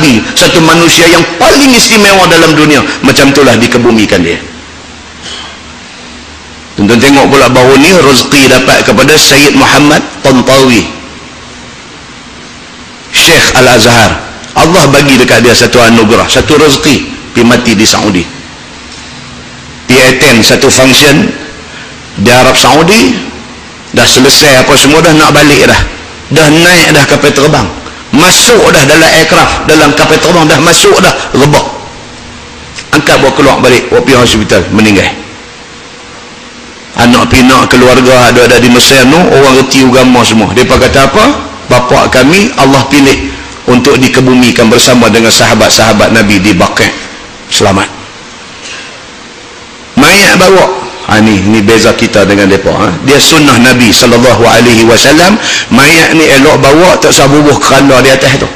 Nabi, satu manusia yang paling istimewa dalam dunia, macam itulah dikebumikan dia. Tuan-tuan tengok pula baru ni rezeki dapat kepada Sayyid Muhammad Tantawi, Syekh Al-Azhar. Allah bagi dekat dia satu anugerah, satu rezeki, pergi mati di Saudi. Dia attend satu function di Arab Saudi, dah selesai apa semua, dah nak balik dah naik dah kapal terbang, masuk dah dalam aircraft, dalam kapal terbang dah masuk dah, rebah, angkat bawa keluar balik, bawa pergi hospital, meninggal. Anak pinak keluarga ada di Mesir tu, orang reti agama semua. Mereka kata apa? Bapa kami Allah pilih untuk dikebumikan bersama dengan sahabat-sahabat Nabi di Baqi'. Selamat. Mayat bawa. Ni beza kita dengan mereka. Dia sunnah Nabi SAW. Mayat ni elok bawa, tak usah bubuh keranda di atas tu.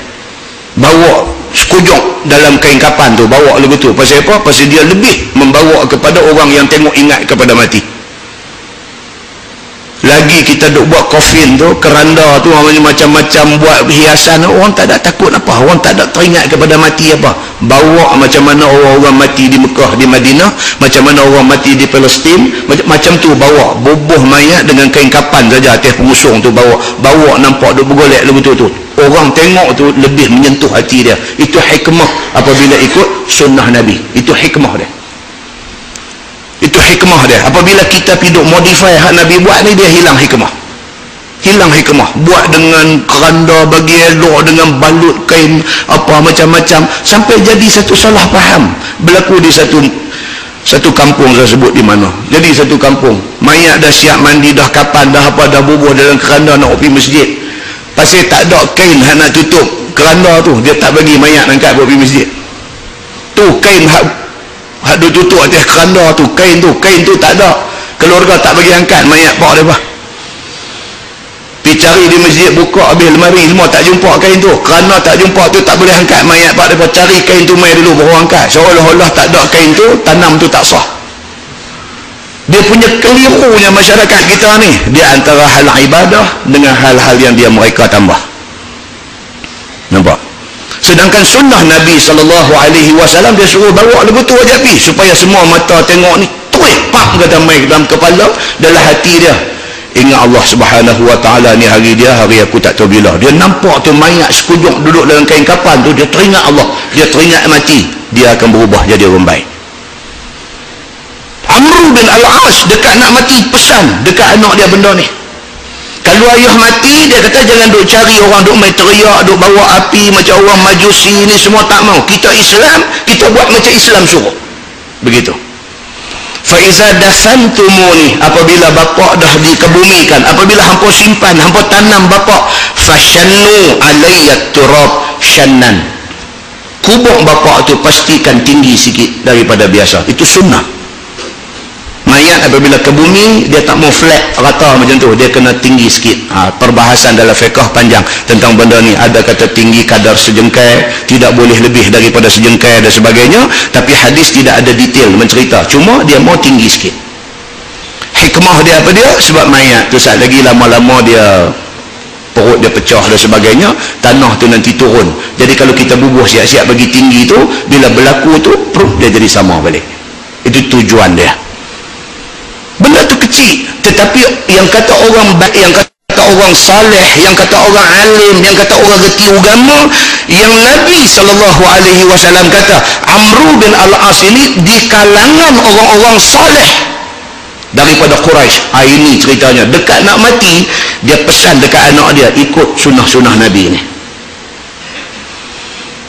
Bawa sekujung dalam kain kapan tu, bawa lebih tu. Pasal apa? Pasal dia lebih membawa kepada orang yang tengok ingat kepada mati. Lagi kita duk buat kofin tu, keranda tu, macam-macam buat hiasan, orang tak ada takut apa, orang tak ada teringat kepada mati apa. Bawa macam mana orang-orang mati di Mekah, di Madinah, macam mana orang mati di Palestin, macam tu bawa, bubuh mayat dengan kain kapan saja atas pengusung tu, bawa nampak duk bergolek begitu tu. Orang tengok tu lebih menyentuh hati dia. Itu hikmah apabila ikut sunnah Nabi. Itu hikmah dia. Itu hikmah dia. Apabila kita piduk modify hak Nabi buat ni, dia hilang hikmah. Hilang hikmah. Buat dengan keranda bagi elok, dengan balut kain apa macam-macam, sampai jadi satu salah faham berlaku di satu kampung saya sebut di mana. Jadi satu kampung, mayat dah siap mandi, dah kapan, dah apa, dah bubuh dalam keranda nak pergi masjid. Pasal tak ada kain hak nak tutup keranda tu, dia tak bagi mayat angkat buat pergi masjid. Tu kain hak duk tutup atas keranda tu, kain tu tak ada, keluarga tak bagi angkat mayat pak dia. Pergi cari di masjid, buka habis lemari semua tak jumpa kain tu, kerana tak jumpa tu tak boleh angkat mayat pak dia. Cari kain tu mai dulu baru angkat, seolah-olah tak ada kain tu, tanam tu tak sah. Dia punya kelirunya masyarakat kita ni, dia antara hal ibadah dengan hal-hal yang mereka tambah. Nampak? Sedangkan sunnah Nabi SAW, dia suruh bawa lagu tu aja pi, supaya semua mata tengok ni, tuih pak kata mai dalam kepala, dalam hati dia, ingat Allah Subhanahu Wa Taala ni hari dia, hari aku tak tahu bila. Dia nampak tu mayat sekujung duduk dalam kain kapan tu, dia teringat Allah, dia teringat mati, dia akan berubah jadi orang baik. Amr bin Al-As dekat nak mati pesan dekat anak dia benda ni. Kalau ayah mati, dia kata jangan duk cari orang duk main teriak, duk bawa api macam orang Majusi ni, semua tak mau. Kita Islam, kita buat macam Islam suruh. Begitu. Fa iza dafantumuni, apabila bapa dah dikebumikan, apabila hampa simpan, hampa tanam bapa, fashannu alayyat turab shannan. Kubur bapa tu pastikan tinggi sikit daripada biasa. Itu sunnah. Mayat apabila ke bumi, dia tak mau flat rata macam tu, dia kena tinggi sikit. Perbahasan dalam fiqh panjang tentang benda ni. Ada kata tinggi kadar sejengkai, tidak boleh lebih daripada sejengkai dan sebagainya. Tapi hadis tidak ada detail mencerita, cuma dia mau tinggi sikit. Hikmah dia apa dia? Sebab mayat tu saat lagi lama-lama dia perut dia pecah dan sebagainya, tanah tu nanti turun. Jadi kalau kita bubuh siap-siap bagi tinggi tu, bila berlaku tu dia jadi sama balik. Itu tujuan dia. Benda tu kecil, tetapi yang kata orang baik, yang kata orang saleh, yang kata orang alim, yang kata orang reti agama, yang Nabi SAW kata Amr bin Al-As ini di kalangan orang-orang saleh daripada Quraisy. Ini ceritanya, dekat nak mati dia pesan dekat anak dia, ikut sunnah-sunnah Nabi ni.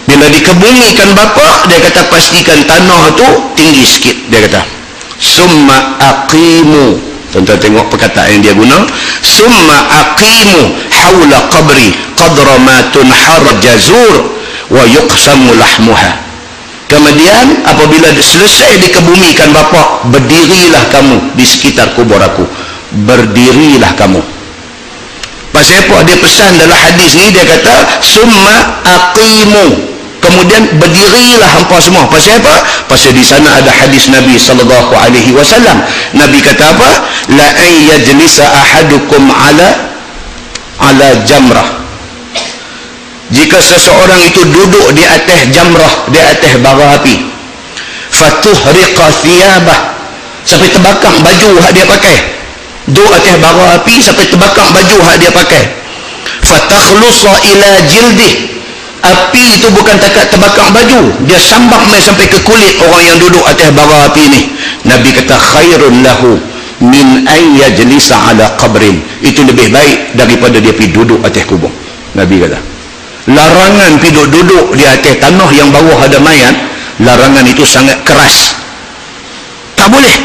Bila dikebumikan bapa, dia kata pastikan tanah tu tinggi sikit. Dia kata summa aqimu, tuan-tuan tengok perkataan yang dia guna, summa aqimu hawla qabri qadra ma tunhar jazur wa yuqsamu lahmuha. Kemudian apabila selesai dikebumikan bapa, berdirilah kamu di sekitar kubur aku, berdirilah kamu. Pasal apa dia pesan dalam hadis ni? Dia kata summa aqimu, kemudian berdirilah hampa semua. Pasal apa? Pasal di sana ada hadis Nabi SAW. Nabi kata apa? La an yajlisa ahadukum ala jamrah. jika seseorang itu duduk di atas jamrah, di atas bara api, fatuhriqa thiyabah, sampai terbakar baju hak dia pakai, duduk atas bara api sampai terbakar baju hak dia pakai, fatakhlusa ila jildih, api itu bukan takat terbakar baju, dia sambak mai sampai ke kulit orang yang duduk atas bara api ni. Nabi kata khairun lahu min an yajlisa ala qabrin, itu lebih baik daripada dia pergi duduk atas kubur. Nabi kata larangan pergi duduk di atas tanah yang bawah ada mayat, larangan itu sangat keras, tak boleh.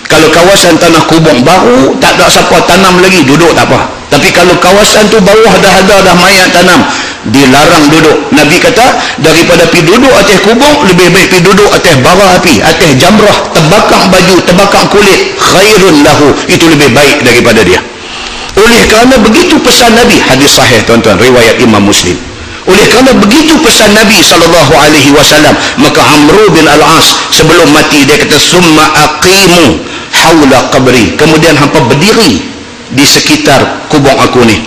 Kalau kawasan tanah kubur baru, tak ada siapa tanam lagi, duduk tak apa. Tapi kalau kawasan tu bawah dah mayat tanam, dilarang duduk. Nabi kata daripada pergi duduk atas kubur, lebih baik pergi duduk atas bara api, atas jamrah, terbakar baju, terbakar kulit, khairun lahu, itu lebih baik daripada dia. Oleh kerana begitu pesan Nabi, hadis sahih tuan-tuan, riwayat Imam Muslim. Oleh kerana begitu pesan Nabi SAW, maka Amr bin Al-As sebelum mati dia kata summa aqimu haula qabri, kemudian hampa berdiri di sekitar kubur aku ni,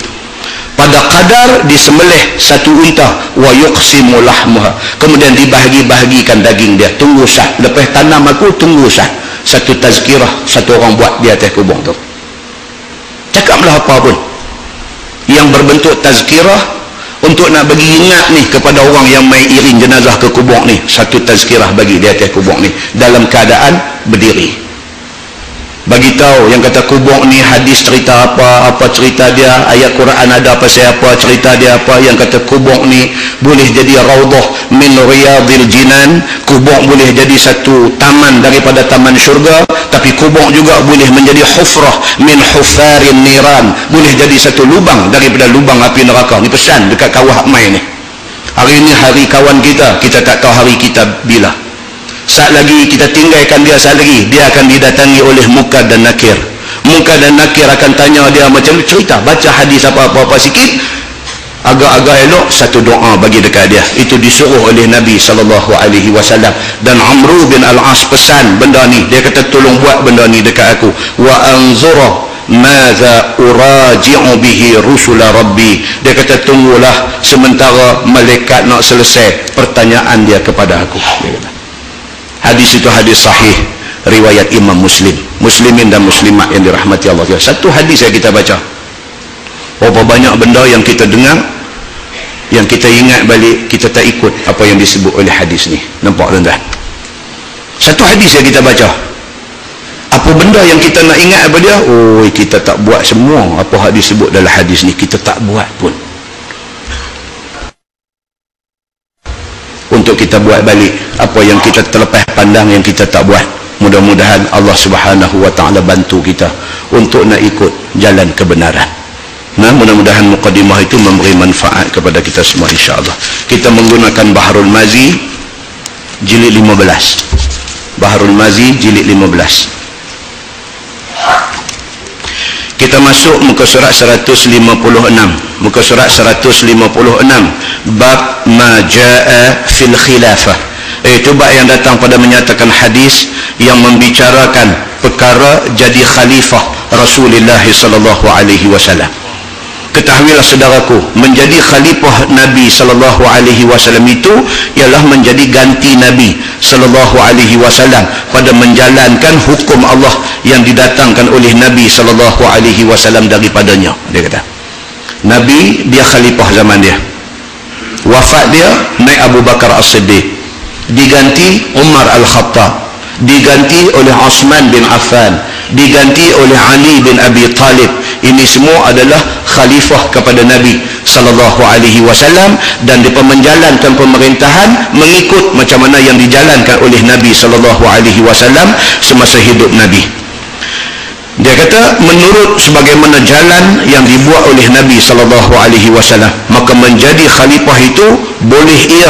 pada kadar disembelih satu unta, wa yuqsimu lahmuha, kemudian dibahagi-bahagikan daging dia, tunggu sat, lepas tanam aku tunggu sat, satu tazkirah satu orang buat di atas kubur tu. Cakaplah apa pun yang berbentuk tazkirah untuk nak bagi ingat ni kepada orang yang mai iring jenazah ke kubur ni, satu tazkirah bagi di atas kubur ni dalam keadaan berdiri. Bagi tahu yang kata kubur ni hadis cerita apa cerita dia, ayat Quran ada pasal apa, cerita dia apa, yang kata kubur ni boleh jadi raudhah min riyadil jinan, kubur boleh jadi satu taman daripada taman syurga, tapi kubur juga boleh menjadi hufrah min hufarin niran, boleh jadi satu lubang daripada lubang api neraka. Ni pesan dekat kawah mai ni. Hari ni hari kawan kita, kita tak tahu hari kita bila. Saat lagi kita tinggalkan dia, saat lagi dia akan didatangi oleh Munkar dan Nakir. Munkar dan Nakir akan tanya dia macam cerita, baca hadis apa-apa sikit, agak-agak elok satu doa bagi dekat dia. Itu disuruh oleh Nabi SAW. Dan Amr bin Al-As pesan benda ni, dia kata tolong buat benda ni dekat aku, wa anzura madza uraji'u bihi rusula rabbi, dia kata tunggulah sementara malaikat nak selesai pertanyaan dia kepada aku. Dia kata hadis itu hadis sahih riwayat Imam Muslim, muslimin dan muslimat yang dirahmati Allah. Satu hadis yang kita baca, berapa banyak benda yang kita dengar, yang kita ingat balik, kita tak ikut apa yang disebut oleh hadis ni. Nampak tuan-tuan? Satu hadis yang kita baca, apa benda yang kita nak ingat apa dia, oh kita tak buat semua apa yang disebut dalam hadis ni, kita tak buat pun. Untuk kita buat balik apa yang kita terlepas pandang, yang kita tak buat. Mudah-mudahan Allah Subhanahu wa taala bantu kita untuk nak ikut jalan kebenaran. Nah, mudah-mudahan mukadimah itu memberi manfaat kepada kita semua insya-Allah. Kita menggunakan Bahrul Mazi jilid 15. Bahrul Mazi jilid 15. Kita masuk muka surat 156. Muka surat 156, bab ma jaa fil khilafah. Itu bab yang datang pada menyatakan hadis yang membicarakan perkara jadi khalifah Rasulullah sallallahu alaihi wasallam. Ketahuilah saudaraku, menjadi khalifah Nabi sallallahu alaihi wasallam itu ialah menjadi ganti Nabi sallallahu alaihi wasallam pada menjalankan hukum Allah yang didatangkan oleh Nabi sallallahu alaihi wasallam daripadanya. Dia kata Nabi, dia khalifah zaman dia, wafat dia naik Abu Bakar As-Siddiq, diganti Umar Al-Khattab, diganti oleh Osman bin Affan, diganti oleh Ali bin Abi Talib. Ini semua adalah khalifah kepada Nabi sallallahu alaihi wasallam, dan dia menjalankan pemerintahan mengikut macam mana yang dijalankan oleh Nabi sallallahu alaihi wasallam semasa hidup Nabi. Dia kata menurut sebagaimana jalan yang dibuat oleh Nabi sallallahu alaihi wasallam, maka menjadi khalifah itu boleh ia